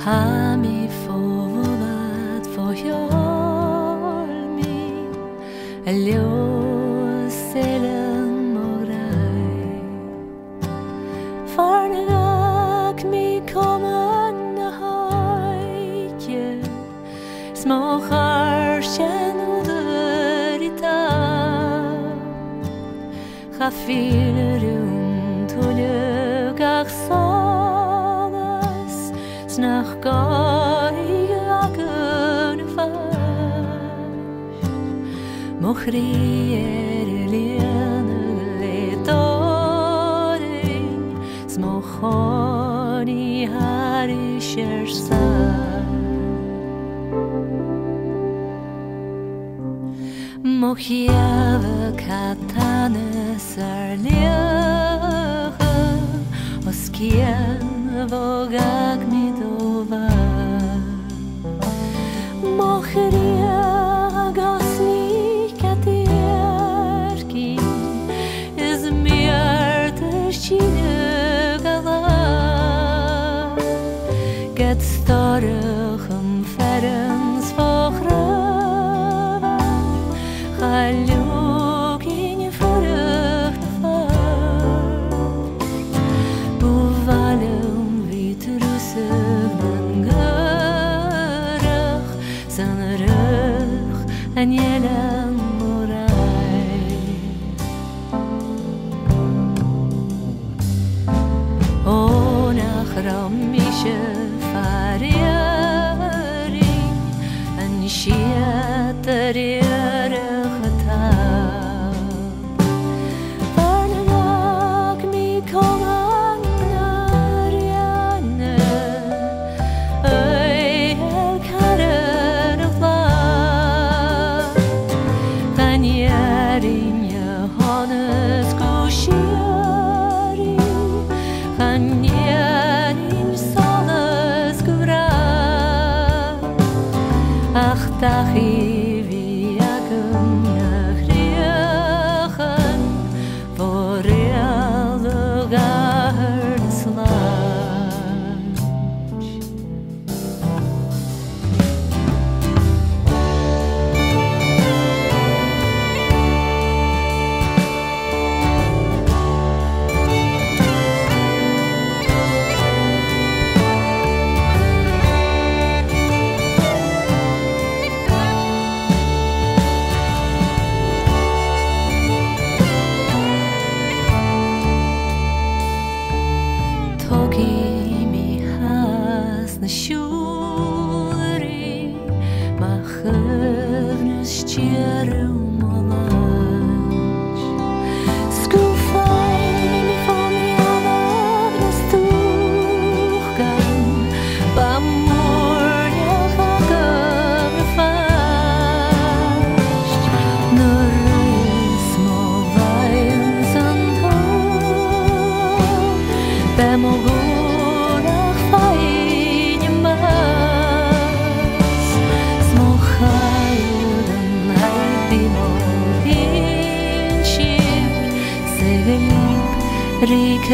mi forward for hjälmi Ljuselen morai Farnag mi kommen haike Små harsjen under i dag Chafilerum tulugach solas Snach gaiagun fast Mochrier liene letoring Smochoni harischer sa Mochiave katanes arliache Oskien vogag mi dova Mochria gasni katierki Is mierte schine gala Get starichem ferens vochra Haluk in vrucht Bovalum vitrusugnen gerach Sanrug en jelen morai Onach ramische farieri En shiateri Dachi viagum nachriechen Vor reale gardeslag Shuri ma khvnes cherum malach Skufay mi von javnes tugan ba mor yagam fast nur smo vayn santo bemogo Rik